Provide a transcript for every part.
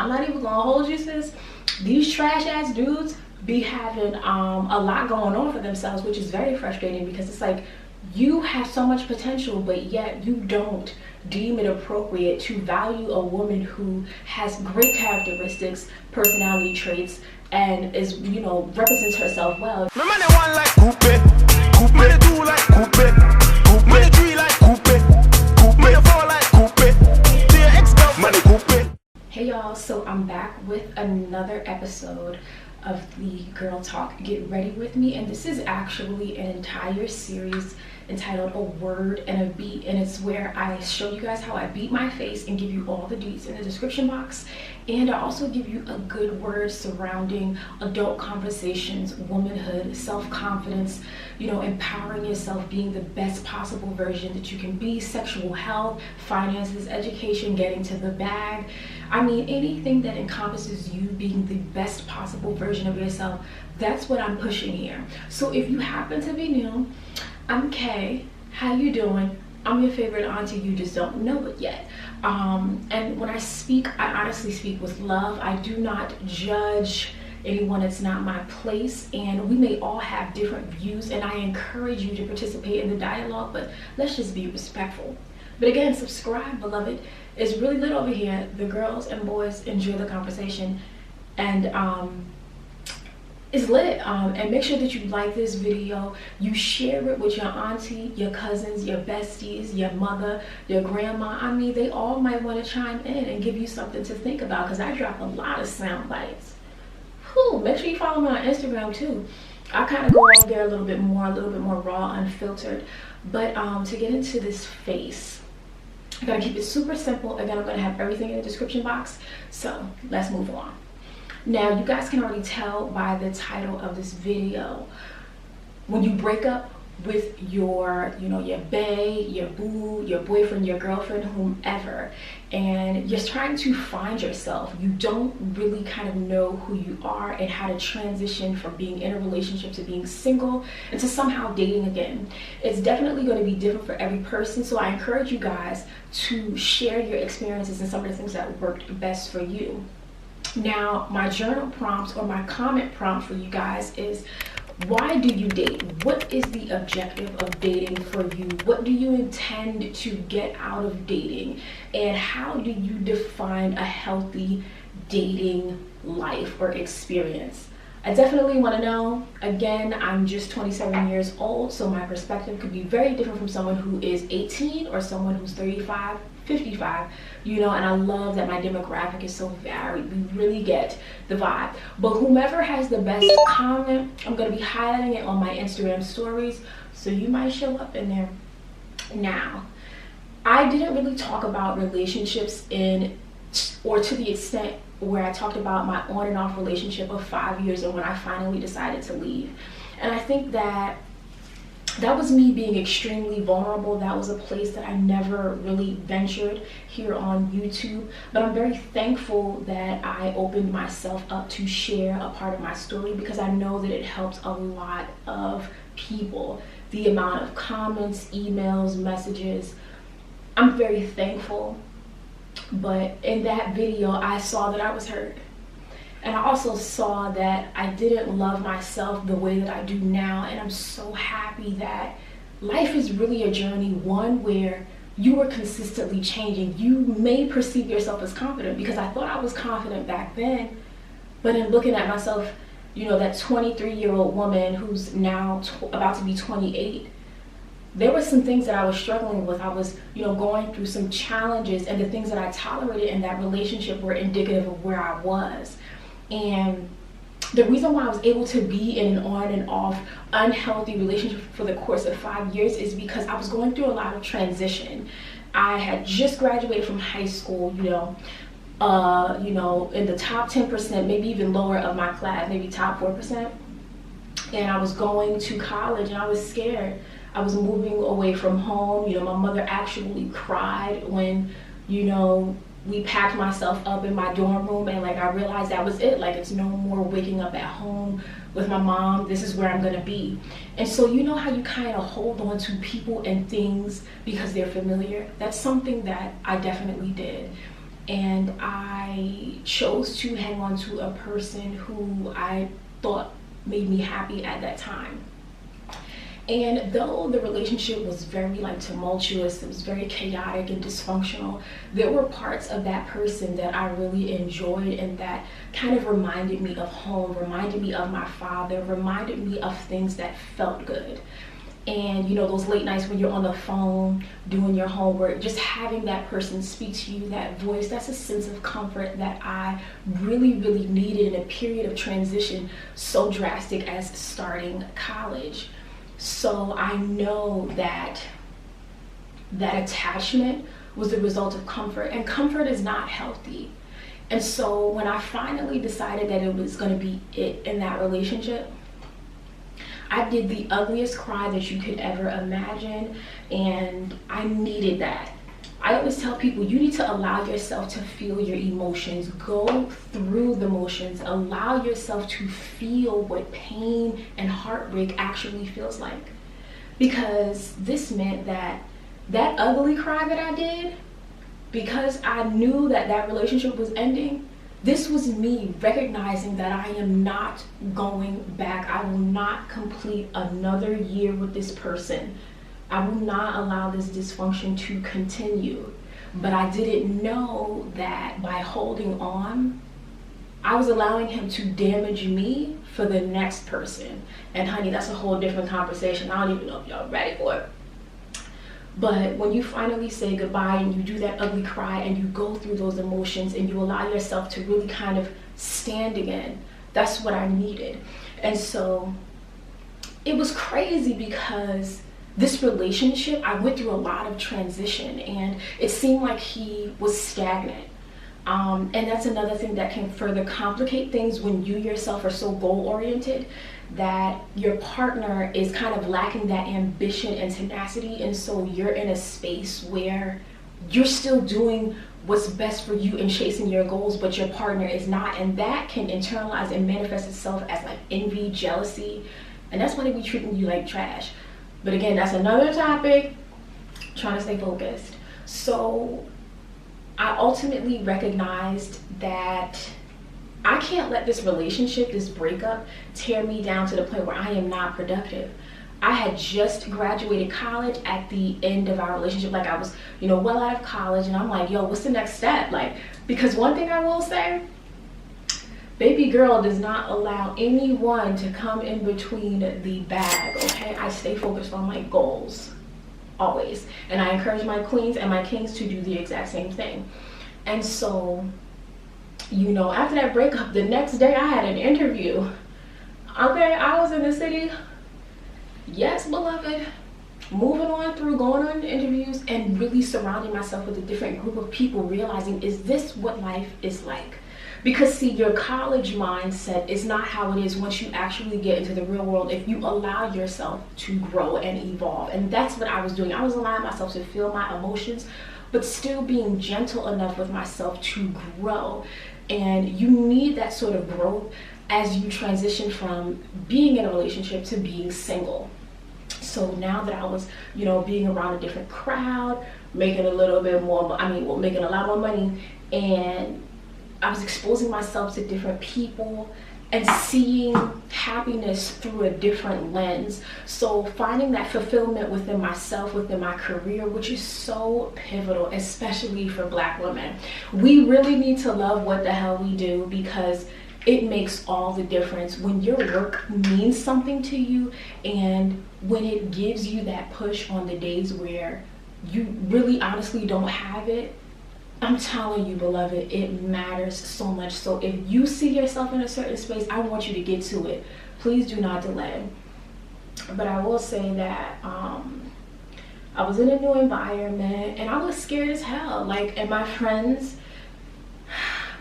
I'm not even gonna hold you, sis. These trash ass dudes be having a lot going on for themselves, which is very frustrating, because it's like, you have so much potential, but yet you don't deem it appropriate to value a woman who has great characteristics, personality traits, and is, you know, represents herself well. Hey y'all, so I'm back with another episode of the Girl Talk Get Ready With Me, and this is actually an entire series entitled A Word and a Beat, and it's where I show you guys how I beat my face and give you all the deets in the description box, and I also give you a good word surrounding adult conversations, womanhood, self-confidence, you know, empowering yourself, being the best possible version that you can be, sexual health, finances, education, getting to the bag. I mean, anything that encompasses you being the best possible version of yourself, that's what I'm pushing here. So if you happen to be new, I'm Kay. How you doing? I'm your favorite auntie, you just don't know it yet. And when I speak, I honestly speak with love. I do not judge anyone. It's not my place, and we may all have different views, and I encourage you to participate in the dialogue, but let's just be respectful. But again, subscribe, beloved. It's really lit over here. The girls and boys enjoy the conversation, and it's lit. And make sure that you like this video, you share it with your auntie, your cousins, your besties, your mother, your grandma. I mean, they all might want to chime in and give you something to think about, because I drop a lot of sound bites. Whew, make sure you follow me on Instagram too. I kind of go over there a little bit more raw, unfiltered. But to get into this face, I gotta keep it super simple. Again, I'm gonna have everything in the description box, so let's move on. Now, you guys can already tell by the title of this video, when you break up with your, you know, your bae, your boo, your boyfriend, your girlfriend, whomever, and you're trying to find yourself, you don't really kind of know who you are and how to transition from being in a relationship to being single and to somehow dating again. It's definitely going to be different for every person, so I encourage you guys to share your experiences and some of the things that worked best for you. Now, my journal prompt or my comment prompt for you guys is, why do you date? What is the objective of dating for you? What do you intend to get out of dating? And how do you define a healthy dating life or experience? I definitely want to know. Again, I'm just 27 years old, so my perspective could be very different from someone who is 18 or someone who's 35, 55, you know, and I love that my demographic is so varied. We really get the vibe. But whomever has the best comment, I'm going to be highlighting it on my Instagram stories, so you might show up in there. Now, I didn't really talk about relationships or to the extent where I talked about my on and off relationship of 5 years and when I finally decided to leave. And I think that was me being extremely vulnerable. That was a place that I never really ventured here on YouTube. But I'm very thankful that I opened myself up to share a part of my story, because I know that it helps a lot of people. The amount of comments, emails, messages, I'm very thankful. But in that video, I saw that I was hurt. And I also saw that I didn't love myself the way that I do now. And I'm so happy that life is really a journey, one where you are consistently changing. You may perceive yourself as confident, because I thought I was confident back then. But in looking at myself, you know, that 23-year-old woman who's now about to be 28, there were some things that I was struggling with. I was, you know, going through some challenges, and the things that I tolerated in that relationship were indicative of where I was. And the reason why I was able to be in an on and off unhealthy relationship for the course of 5 years is because I was going through a lot of transition. I had just graduated from high school, you know, in the top 10%, maybe even lower of my class, maybe top 4%. And I was going to college, and I was scared. I was moving away from home. You know, my mother actually cried when, you know, we packed myself up in my dorm room, and like I realized that was it. Like, it's no more waking up at home with my mom. This is where I'm gonna be. And so, you know how you kind of hold on to people and things because they're familiar? That's something that I definitely did. and I chose to hang on to a person who I thought made me happy at that time. And though the relationship was very like tumultuous, it was very chaotic and dysfunctional, there were parts of that person that I really enjoyed and that kind of reminded me of home, reminded me of my father, reminded me of things that felt good. And you know, those late nights when you're on the phone doing your homework, just having that person speak to you, that voice, that's a sense of comfort that I really needed in a period of transition so drastic as starting college. So I know that that attachment was the result of comfort, and comfort is not healthy. And so when I finally decided that it was going to be it in that relationship, I did the ugliest cry that you could ever imagine, and I needed that. I always tell people, you need to allow yourself to feel your emotions, go through the motions, allow yourself to feel what pain and heartbreak actually feels like. Because this meant that that ugly cry that I did, because I knew that that relationship was ending, this was me recognizing that I am not going back. I will not complete another year with this person. I will not allow this dysfunction to continue. But I didn't know that by holding on, I was allowing him to damage me for the next person. And honey, that's a whole different conversation. I don't even know if y'all ready for it. But when you finally say goodbye and you do that ugly cry and you go through those emotions and you allow yourself to really kind of stand again, that's what I needed. And so it was crazy because this relationship, I went through a lot of transition and it seemed like he was stagnant. And that's another thing that can further complicate things when you yourself are so goal-oriented that your partner is kind of lacking that ambition and tenacity, and so you're in a space where you're still doing what's best for you and chasing your goals, but your partner is not, and that can internalize and manifest itself as like envy, jealousy, and that's why they be treating you like trash. But again, that's another topic. I'm trying to stay focused. So I ultimately recognized that I can't let this relationship, this breakup, tear me down to the point where I am not productive. I had just graduated college at the end of our relationship. Like I was, well out of college, and I'm like, yo, what's the next step? Like, because one thing I will say, baby girl does not allow anyone to come in between the bag, okay? I stay focused on my goals, always. And I encourage my queens and my kings to do the exact same thing. And so, after that breakup, the next day I had an interview. Okay, I was in the city, yes, beloved, moving on through, going on interviews, and really surrounding myself with a different group of people, realizing, is this what life is like? Because see, your college mindset is not how it is once you actually get into the real world if you allow yourself to grow and evolve. And that's what I was doing. I was allowing myself to feel my emotions, but still being gentle enough with myself to grow. And you need that sort of growth as you transition from being in a relationship to being single. So now that I was, being around a different crowd, making a little bit more, making a lot more money, and I was exposing myself to different people and seeing happiness through a different lens. So finding that fulfillment within myself, within my career, which is so pivotal, especially for Black women. We really need to love what the hell we do, because it makes all the difference when your work means something to you, and when it gives you that push on the days where you really honestly don't have it. I'm telling you, beloved, it matters so much. So if you see yourself in a certain space, I want you to get to it. Please do not delay. But I will say that I was in a new environment and I was scared as hell. And my friends,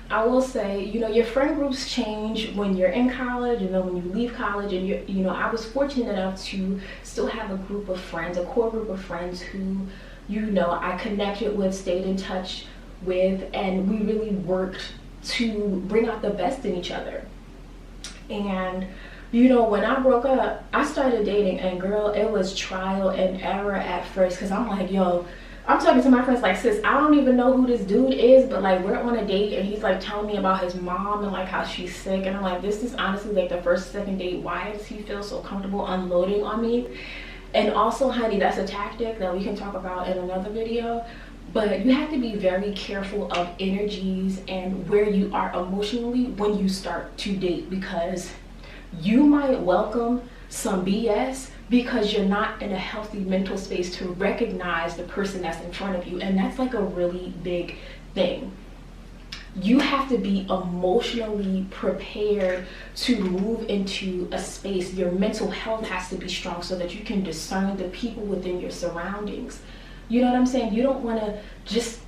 I will say, your friend groups change when you're in college and then when you leave college. And I was fortunate enough to still have a group of friends, a core group of friends who, I connected with, stayed in touch with, and we really worked to bring out the best in each other. And when I broke up, I started dating, and girl, it was trial and error at first, because I'm like, yo, I'm talking to my friends like, sis, I don't even know who this dude is, but like we're on a date and he's like telling me about his mom and like how she's sick, and I'm like, this is honestly like the first, second date. Why does he feel so comfortable unloading on me? And also, honey, that's a tactic that we can talk about in another video, but you have to be very careful of energies and where you are emotionally when you start to date, because you might welcome some BS because you're not in a healthy mental space to recognize the person that's in front of you. And that's like a really big thing. You have to be emotionally prepared to move into a space. Your mental health has to be strong so that you can discern the people within your surroundings. You know what I'm saying? You don't want to just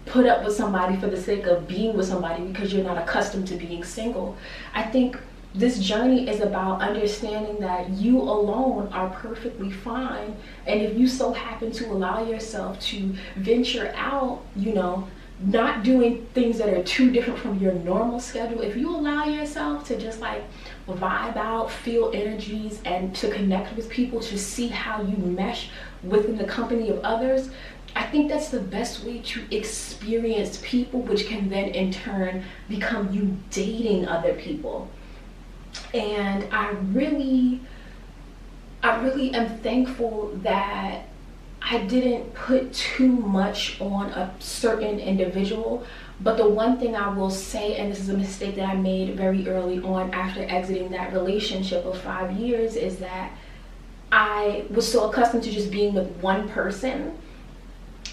put up with somebody for the sake of being with somebody because you're not accustomed to being single. I think this journey is about understanding that you alone are perfectly fine, and if you so happen to allow yourself to venture out, you know, not doing things that are too different from your normal schedule, if you allow yourself to just like vibe out, feel energies, and to connect with people, to see how you mesh within the company of others, I think that's the best way to experience people, which can then in turn become you dating other people. And I really am thankful that I didn't put too much on a certain individual. But the one thing I will say, and this is a mistake that I made very early on after exiting that relationship of 5 years, is that I was so accustomed to just being with one person.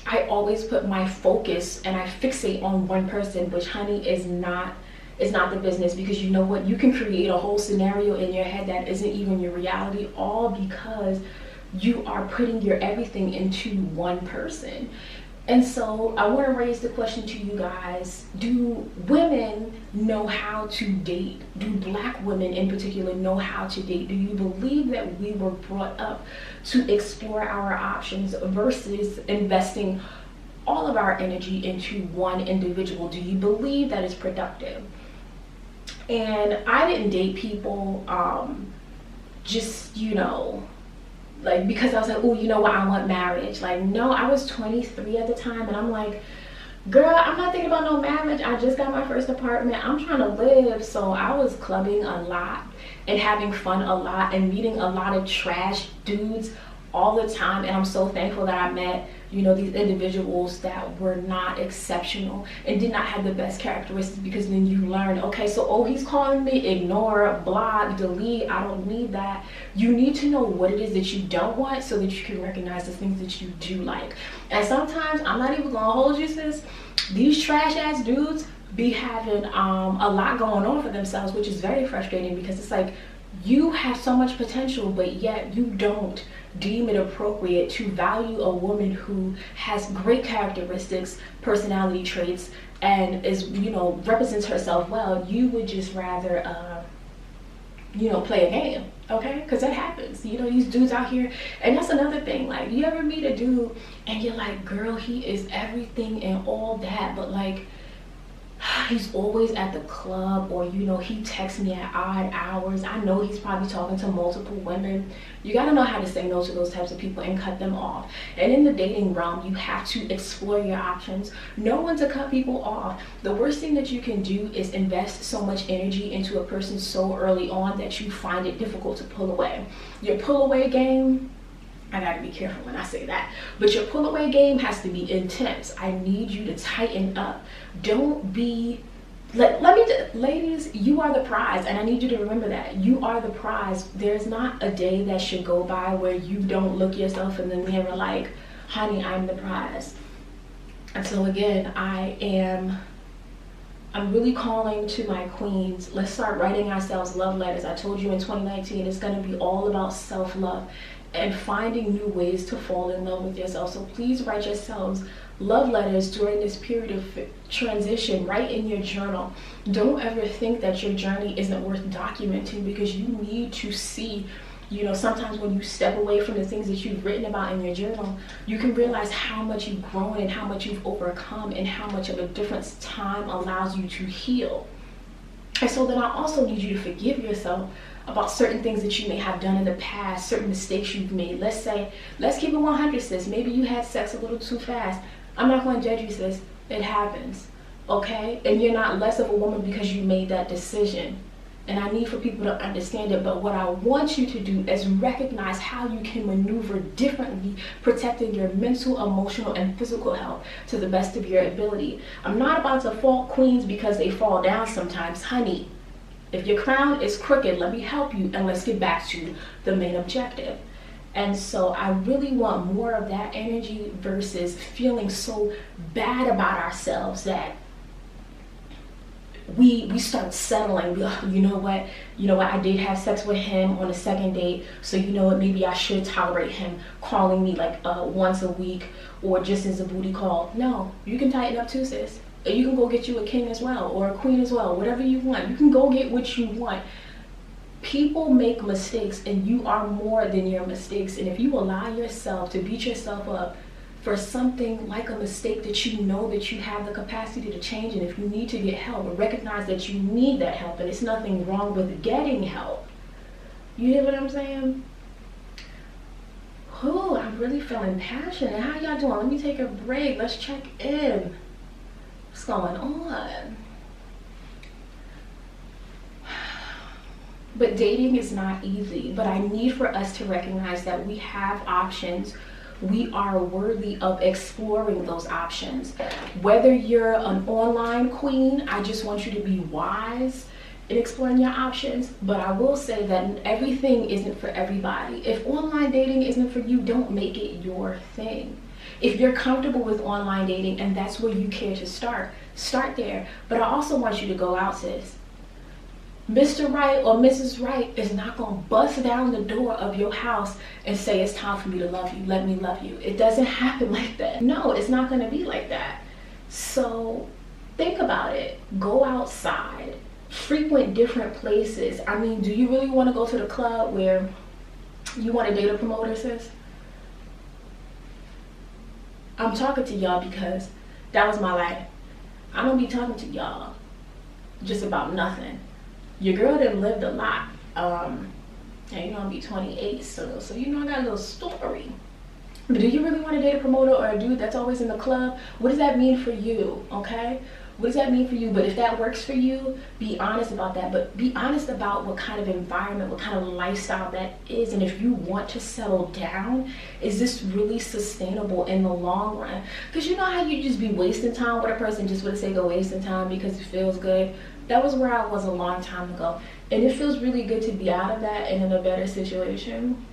I always put my focus and I fixate on one person, which, honey, is not the business, because you know what, you can create a whole scenario in your head that isn't even your reality, all because you are putting your everything into one person. And so I want to raise the question to you guys: do women know how to date? Do Black women in particular know how to date? Do you believe that we were brought up to explore our options versus investing all of our energy into one individual? Do you believe that is productive? And I didn't date people just, you know, like because I was like, oh, you know what, I want marriage. Like, no, I was 23 at the time, and I'm like, girl, I'm not thinking about no marriage. I just got my first apartment. I'm trying to live. So I was clubbing a lot and having fun a lot and meeting a lot of trash dudes all the time. And I'm so thankful that I met, you know, these individuals that were not exceptional and did not have the best characteristics, because then you learn, okay, so, oh, he's calling me, ignore, block, delete. I don't need that. You need to know what it is that you don't want so that you can recognize the things that you do like. And sometimes, I'm not even gonna hold you, sis, these trash ass dudes be having a lot going on for themselves, which is very frustrating, because it's like, you have so much potential, but yet you don't deem it appropriate to value a woman who has great characteristics, personality traits, and is, you know, represents herself well. You would just rather you know, play a game, okay? Because that happens, you know, these dudes out here. And that's another thing, like, you ever meet a dude and you're like, girl, he is everything and all that, but like, he's always at the club, or, you know, he texts me at odd hours. I know he's probably talking to multiple women. You got to know how to say no to those types of people and cut them off. And in the dating realm, you have to explore your options. Know when to cut people off. The worst thing that you can do is invest so much energy into a person so early on that you find it difficult to pull away. Your pull away game, I gotta be careful when I say that, but your pull away game has to be intense. I need you to tighten up. Don't be, ladies, you are the prize, and I need you to remember that. You are the prize. There's not a day that should go by where you don't look yourself in the mirror like, honey, I'm the prize. And so again, I'm really calling to my queens. Let's start writing ourselves love letters. I told you in 2019, it's gonna be all about self-love and finding new ways to fall in love with yourself. So please write yourselves love letters during this period of transition. Write in your journal. Don't ever think that your journey isn't worth documenting, because you need to see, you know, sometimes when you step away from the things that you've written about in your journal, you can realize how much you've grown and how much you've overcome and how much of a difference time allows you to heal. And so then I also need you to forgive yourself about certain things that you may have done in the past, certain mistakes you've made. Let's keep it 100, sis. Maybe you had sex a little too fast. I'm not going to judge you, sis. It happens, okay? And you're not less of a woman because you made that decision. And I need for people to understand it. But what I want you to do is recognize how you can maneuver differently, protecting your mental, emotional, and physical health to the best of your ability. I'm not about to fault queens because they fall down sometimes. Honey, if your crown is crooked, let me help you, and let's get back to the main objective. And so I really want more of that energy versus feeling so bad about ourselves that we start settling. You know what, I did have sex with him on a second date, so you know what, maybe I should tolerate him calling me like once a week or just as a booty call. No, you can tighten up too, sis. You can go get you a king as well, or a queen as well, whatever you want. You can go get what you want. People make mistakes, and you are more than your mistakes. And if you allow yourself to beat yourself up for something like a mistake that you know that you have the capacity to change, and if you need to get help, recognize that you need that help, and it's nothing wrong with getting help. You hear what I'm saying? Oh, I'm really feeling passionate. How y'all doing? Let me take a break. Let's check in. What's going on? But dating is not easy, but I need for us to recognize that we have options. We are worthy of exploring those options. Whether you're an online queen, I just want you to be wise in exploring your options. But I will say that everything isn't for everybody. If online dating isn't for you, don't make it your thing. If you're comfortable with online dating and that's where you care to start there. But I also want you to go out, sis. Mr. Right or Mrs. Right is not going to bust down the door of your house and say, it's time for me to love you, let me love you. It doesn't happen like that. No, it's not going to be like that. So think about it. Go outside. Frequent different places. I mean, do you really want to go to the club where you want to date a promoter, sis? I'm talking to y'all because that was my life. I don't be talking to y'all just about nothing. Your girl done lived a lot. And you know, I'm be 28, so you know I got a little story. But do you really want to date a promoter or a dude that's always in the club? What does that mean for you, okay? What does that mean for you? But if that works for you, be honest about that. But be honest about what kind of environment, what kind of lifestyle that is. And if you want to settle down, is this really sustainable in the long run? Because you know how you just be wasting time with a person just for the sake of wasting time because it feels good? That was where I was a long time ago. And it feels really good to be out of that and in a better situation.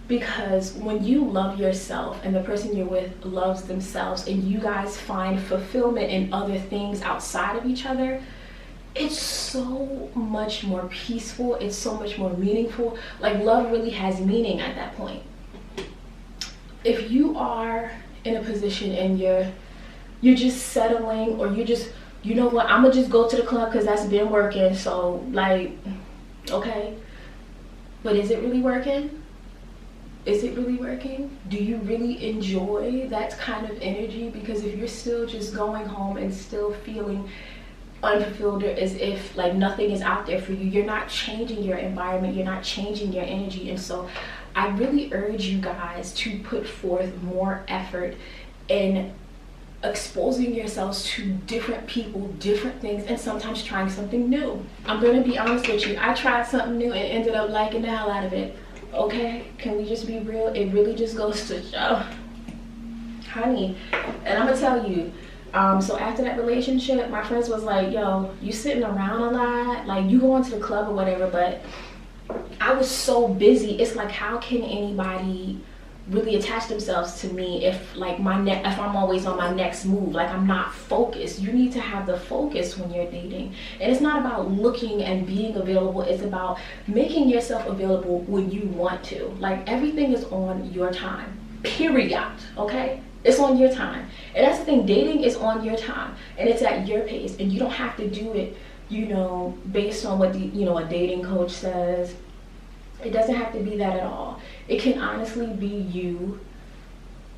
Because when you love yourself and the person you're with loves themselves and you guys find fulfillment in other things outside of each other, it's so much more peaceful, it's so much more meaningful. Like, love really has meaning at that point. If you are in a position and you're just settling, or you just, you know what, I'm gonna just go to the club because that's been working, so like, okay, but is it really working? Is it really working? Do you really enjoy that kind of energy? Because if you're still just going home and still feeling unfulfilled, or as if like nothing is out there for you, you're not changing your environment, you're not changing your energy. And so I really urge you guys to put forth more effort in exposing yourselves to different people, different things, and sometimes trying something new. I'm gonna be honest with you, I tried something new and ended up liking the hell out of it. Okay, can we just be real? It really just goes to show, honey. And I'm gonna tell you, so after that relationship, my friends was like, yo, you sitting around a lot, like you going to the club or whatever, but I was so busy. It's like, how can anybody really attach themselves to me if like if I'm always on my next move, like I'm not focused? You need to have the focus when you're dating. And it's not about looking and being available, it's about making yourself available when you want to. Like, everything is on your time, period, okay? It's on your time. And that's the thing, dating is on your time and it's at your pace, and you don't have to do it, you know, based on what a dating coach says. It doesn't have to be that at all. It can honestly be you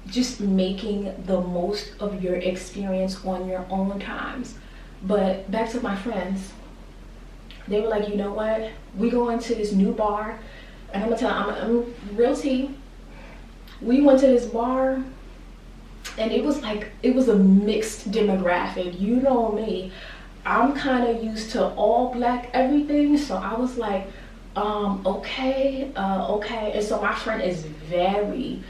just making the most of your experience on your own times. But back to my friends. They were like, you know what? We going to this new bar, and I'm gonna tell you, I'm real tea. We went to this bar, and it was a mixed demographic. You know me, I'm kind of used to all black everything, so I was like, okay. And so my friend is very,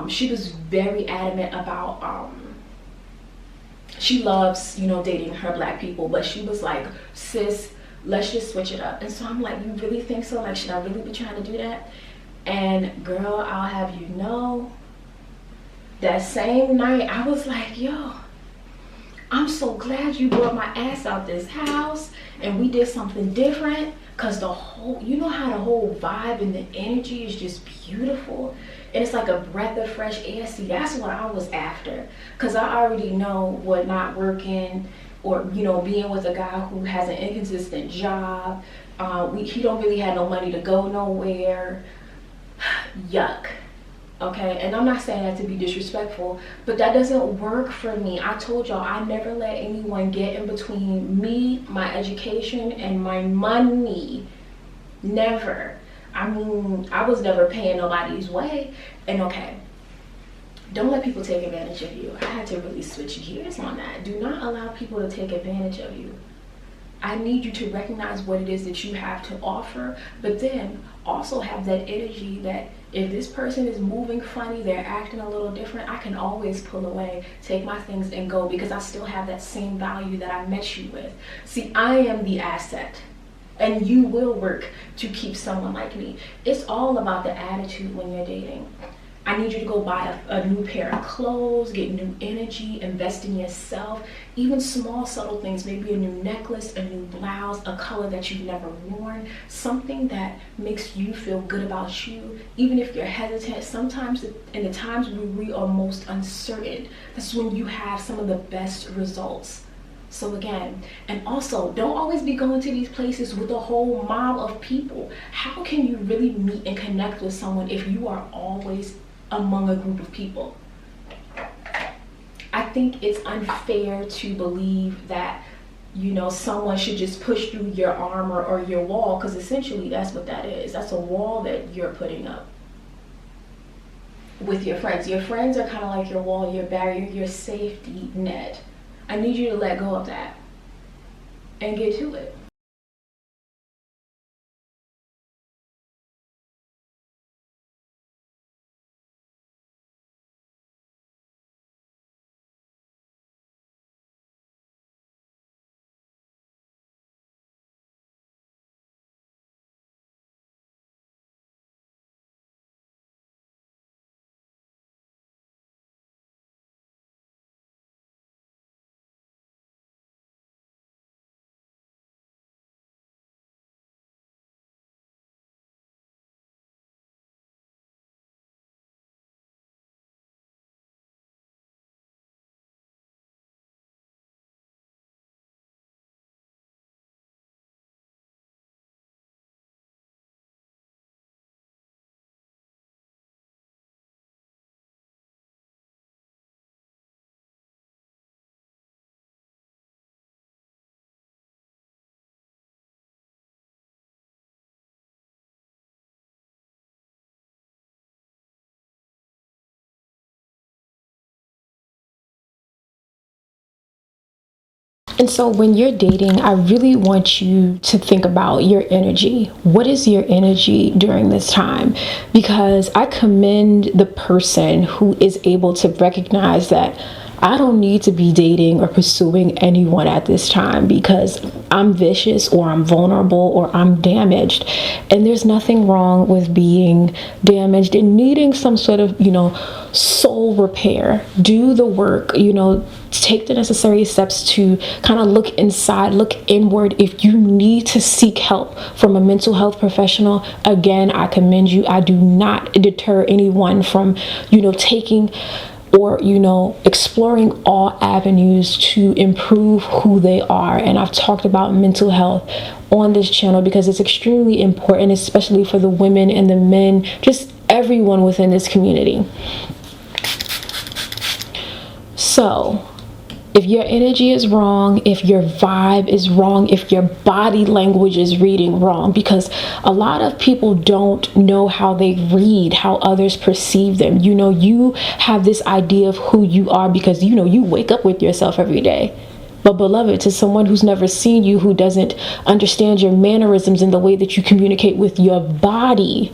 she was very adamant about, she loves, you know, dating her black people, but she was like, sis, let's just switch it up. And so I'm like, you really think so? Like, should I really be trying to do that? And girl, I'll have you know, that same night I was like, yo, I'm so glad you brought my ass out this house and we did something different, because the whole, you know how the whole vibe and the energy is just beautiful, and it's like a breath of fresh air. See, that's what I was after, because I already know what not working, or, you know, being with a guy who has an inconsistent job, he don't really have no money to go nowhere. Yuck. Okay, and I'm not saying that to be disrespectful, but that doesn't work for me. I told y'all, I never let anyone get in between me, my education, and my money. Never. I mean, I was never paying nobody's way. And okay, don't let people take advantage of you. I had to really switch gears on that. Do not allow people to take advantage of you. I need you to recognize what it is that you have to offer, but then also have that energy that if this person is moving funny, they're acting a little different, I can always pull away, take my things and go, because I still have that same value that I met you with. See, I am the asset, and you will work to keep someone like me. It's all about the attitude when you're dating. I need you to go buy a new pair of clothes, get new energy, invest in yourself. Even small, subtle things, maybe a new necklace, a new blouse, a color that you've never worn, something that makes you feel good about you. Even if you're hesitant, sometimes in the times when we are most uncertain, that's when you have some of the best results. So again, and also, don't always be going to these places with a whole mob of people. How can you really meet and connect with someone if you are always among a group of people? I think it's unfair to believe that, you know, someone should just push through your armor or your wall, because essentially that's what that is. That's a wall that you're putting up with your friends. Your friends are kind of like your wall, your barrier, your safety net. I need you to let go of that and get to it. And so when you're dating, I really want you to think about your energy. What is your energy during this time? Because I commend the person who is able to recognize that I don't need to be dating or pursuing anyone at this time because I'm vicious or I'm vulnerable or I'm damaged. And there's nothing wrong with being damaged and needing some sort of, you know, soul repair. Do the work, you know, take the necessary steps to kind of look inside, look inward. If you need to seek help from a mental health professional, again, I commend you. I do not deter anyone from, you know, taking or, you know, exploring all avenues to improve who they are. And I've talked about mental health on this channel because it's extremely important, especially for the women and the men, just everyone within this community. So If your energy is wrong, if your vibe is wrong, if your body language is reading wrong, because a lot of people don't know how they read, how others perceive them. You have this idea of who you are because, you wake up with yourself every day. But beloved, to someone who's never seen you, who doesn't understand your mannerisms and the way that you communicate with your body,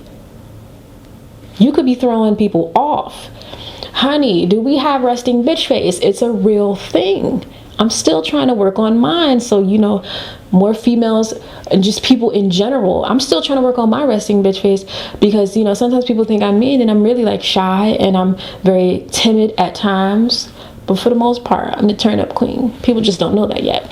you could be throwing people off. Honey, do we have resting bitch face? It's a real thing. I'm still trying to work on mine. So, more females and just people in general, I'm still trying to work on my resting bitch face because, sometimes people think I'm mean and I'm really like shy and I'm very timid at times. But for the most part, I'm the turn up queen. People just don't know that yet.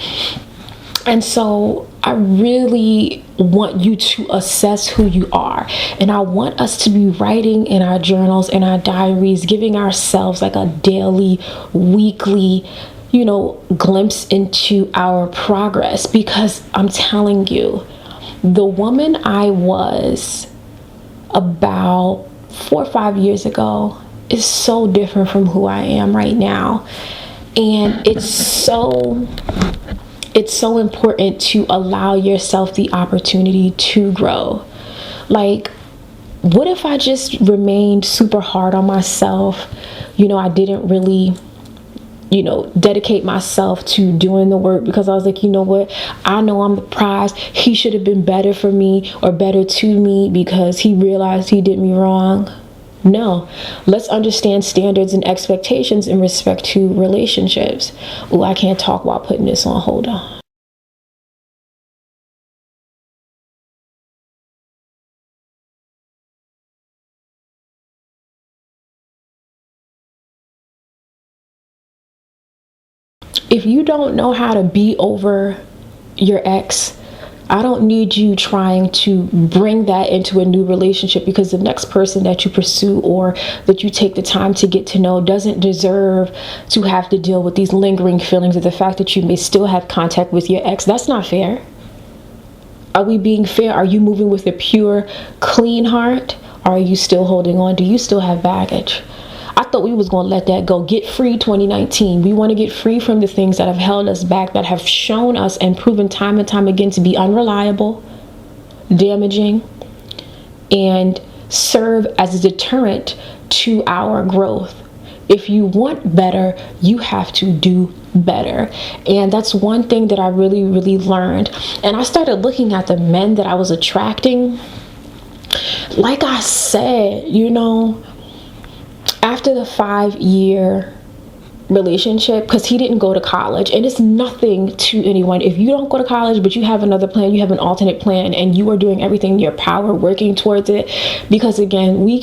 And so I really want you to assess who you are. And I want us to be writing in our journals, in our diaries, giving ourselves like a daily, weekly, glimpse into our progress. Because I'm telling you, the woman I was about 4 or 5 years ago is so different from who I am right now. And it's so important to allow yourself the opportunity to grow. Like, what if I just remained super hard on myself? I didn't really, dedicate myself to doing the work because I was like, what? I know I'm the prize. He should have been better for me or better to me because he realized he did me wrong. No, let's understand standards and expectations in respect to relationships. Oh, I can't talk while putting this on. Hold on. If you don't know how to be over your ex, I don't need you trying to bring that into a new relationship, because the next person that you pursue or that you take the time to get to know doesn't deserve to have to deal with these lingering feelings of the fact that you may still have contact with your ex. That's not fair. Are we being fair? Are you moving with a pure, clean heart? Or are you still holding on? Do you still have baggage? I thought we was going to let that go. Get free 2019. We want to get free from the things that have held us back, that have shown us and proven time and time again to be unreliable, damaging, and serve as a deterrent to our growth. If you want better, you have to do better. And that's one thing that I really, really learned. And I started looking at the men that I was attracting. Like I said, after the 5-year relationship, because he didn't go to college, and it's nothing to anyone if you don't go to college but you have another plan, you have an alternate plan, and you are doing everything in your power working towards it. Because again, you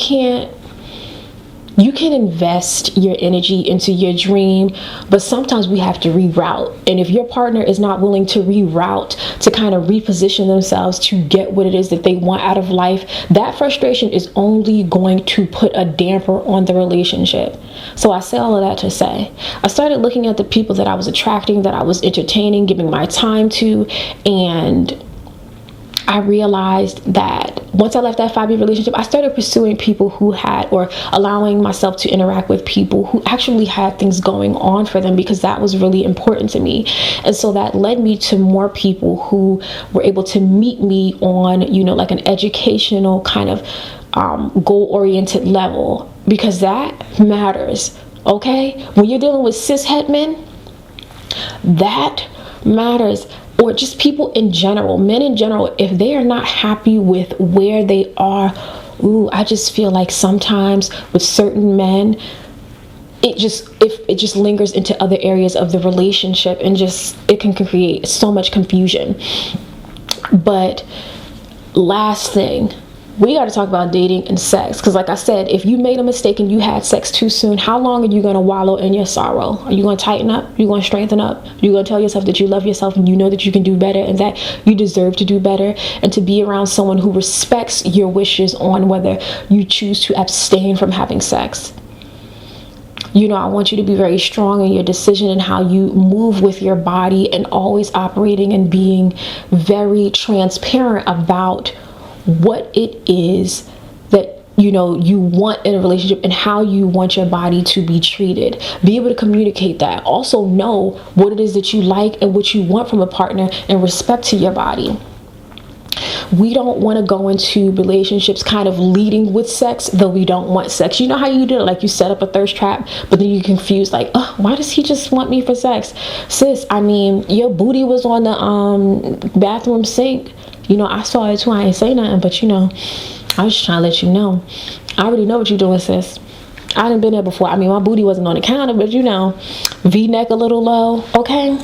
can invest your energy into your dream, but sometimes we have to reroute. And if your partner is not willing to reroute, to kind of reposition themselves to get what it is that they want out of life, that frustration is only going to put a damper on the relationship. So I say all of that to say, I started looking at the people that I was attracting, that I was entertaining, giving my time to, and I realized that once I left that 5-year relationship, I started pursuing people who had, or allowing myself to interact with people who actually had things going on for them, because that was really important to me. And so that led me to more people who were able to meet me on, like an educational kind of goal-oriented level, because that matters. Okay, when you're dealing with cishet men, that matters. Or just people in general, men in general, if they are not happy with where they are, I just feel like sometimes with certain men, it just lingers into other areas of the relationship, and it can create so much confusion. But last thing, we got to talk about dating and sex, because like I said, if you made a mistake and you had sex too soon, how long are you going to wallow in your sorrow? Are you going to tighten up? Are you going to strengthen up? Are you going to tell yourself that you love yourself and you know that you can do better and that you deserve to do better, and to be around someone who respects your wishes on whether you choose to abstain from having sex? I want you to be very strong in your decision and how you move with your body, and always operating and being very transparent about what it is that you want in a relationship, and how you want your body to be treated. Be able to communicate that. Also know what it is that you like and what you want from a partner in respect to your body. We don't want to go into relationships kind of leading with sex, though we don't want sex. You know how you do it? Like, you set up a thirst trap, but then you're confused, like, oh, why does he just want me for sex? Sis, I mean, your booty was on the bathroom sink. I saw it too. I ain't say nothing, but I was just trying to let you know. I already know what you're doing, sis. I done been there before. I mean, my booty wasn't on the counter, but V-neck a little low, okay?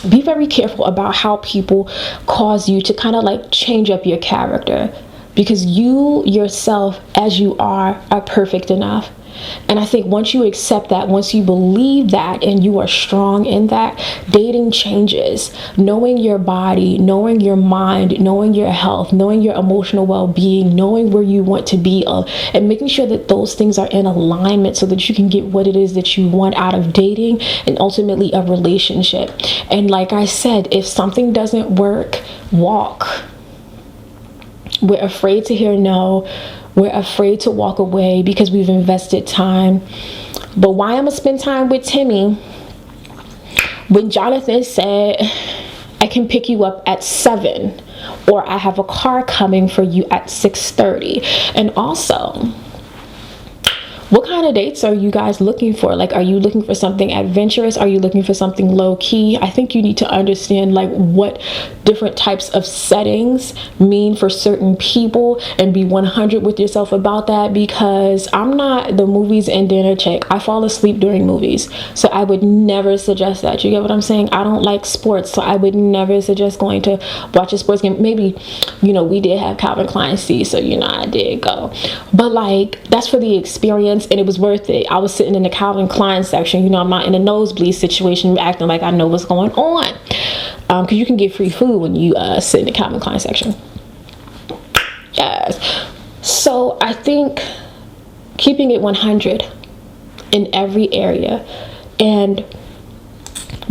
Be very careful about how people cause you to kind of like change up your character, because you yourself, as you are perfect enough. And I think once you accept that, once you believe that, and you are strong in that, dating changes. Knowing your body, knowing your mind, knowing your health, knowing your emotional well-being, knowing where you want to be, and making sure that those things are in alignment so that you can get what it is that you want out of dating and ultimately a relationship. And like I said, if something doesn't work, walk. We're afraid to hear no. We're afraid to walk away because we've invested time. But why I'm gonna spend time with Timmy? When Jonathan said, I can pick you up at 7, or I have a car coming for you at 6:30. And also, what kind of dates are you guys looking for? Like, are you looking for something adventurous? Are you looking for something low key? I think you need to understand like what different types of settings mean for certain people, and be 100 with yourself about that, because I'm not the movies and dinner chick. I fall asleep during movies, so I would never suggest that. You get what I'm saying? I don't like sports, so I would never suggest going to watch a sports game. Maybe, we did have Calvin Klein seats, so I did go, but like, that's for the experience. And it was worth it. I was sitting in the Calvin Klein section. I'm not in a nosebleed situation acting like I know what's going on, because you can get free food when you sit in the Calvin Klein section. Yes. So I think keeping it 100 in every area, and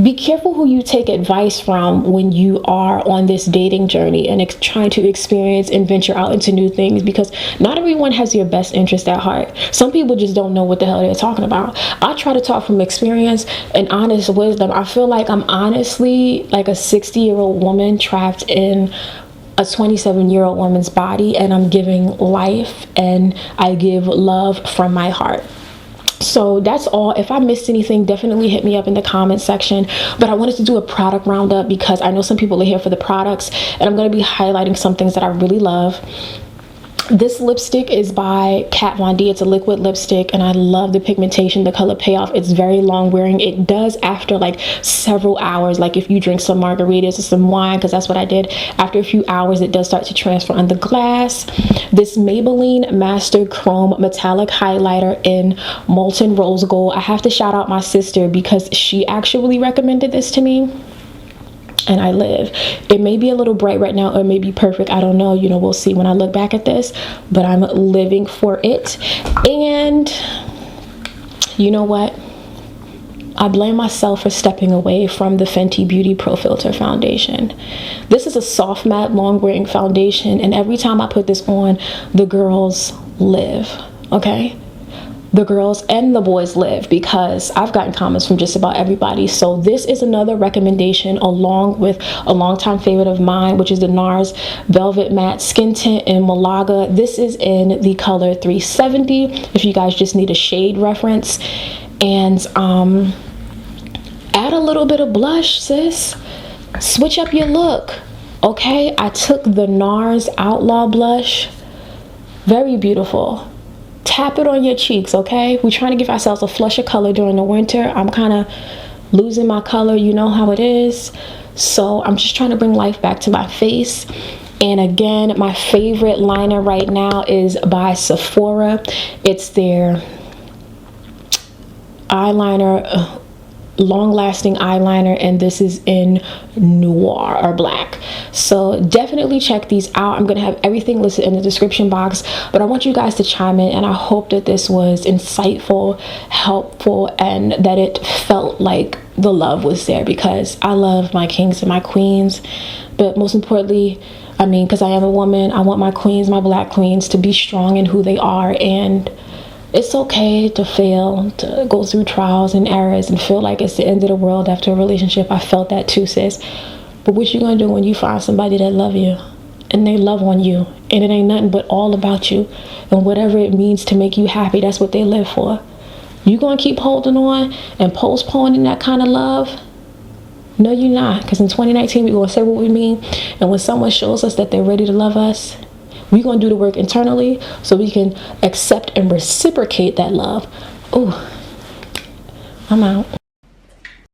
be careful who you take advice from when you are on this dating journey and trying to experience and venture out into new things, because not everyone has your best interest at heart. Some people just don't know what the hell they're talking about. I try to talk from experience and honest wisdom. I feel like I'm honestly like a 60-year-old woman trapped in a 27-year-old woman's body, and I'm giving life and I give love from my heart. So that's all. If I missed anything, definitely hit me up in the comment section. But I wanted to do a product roundup because I know some people are here for the products, and I'm going to be highlighting some things that I really love. This lipstick is by Kat Von D. It's a liquid lipstick, and I love the pigmentation, the color payoff. It's very long wearing. It does after like several hours, like if you drink some margaritas or some wine, because that's what I did. After a few hours, it does start to transfer on the glass. This Maybelline Master Chrome Metallic Highlighter in Molten Rose Gold. I have to shout out my sister because she actually recommended this to me, and I live. It may be a little bright right now, or it may be perfect. I don't know. We'll see when I look back at this, but I'm living for it. And you know what? I blame myself for stepping away from the Fenty Beauty Pro Filter foundation. This is a soft matte long wearing foundation, and every time I put this on, the girls live, okay? The girls and the boys live, because I've gotten comments from just about everybody. So this is another recommendation, along with a longtime favorite of mine, which is the NARS Velvet Matte Skin Tint in Malaga. This is in the color 370, if you guys just need a shade reference. And add a little bit of blush, sis. Switch up your look, okay? I took the NARS Outlaw Blush. Very beautiful. Tap it on your cheeks, okay? We're trying to give ourselves a flush of color during the winter. I'm kind of losing my color, you know how it is. So I'm just trying to bring life back to my face. And again, my favorite liner right now is by Sephora. It's their eyeliner, long-lasting eyeliner, and this is in noir or black. So definitely check these out. I'm gonna have everything listed in the description box, but I want you guys to chime in, and I hope that this was insightful, helpful, and that it felt like the love was there, because I love my kings and my queens, But most importantly, I mean, because I am a woman, I want my queens, my black queens, to be strong in who they are. And it's okay to fail, to go through trials and errors and feel like it's the end of the world after a relationship. I felt that too, sis. But what you gonna do when you find somebody that love you and they love on you and it ain't nothing but all about you and whatever it means to make you happy, that's what they live for. You gonna keep holding on and postponing that kind of love? No, you're not. Because in 2019, we're gonna say what we mean. And when someone shows us that they're ready to love us, we're gonna do the work internally so we can accept and reciprocate that love. Oh, I'm out.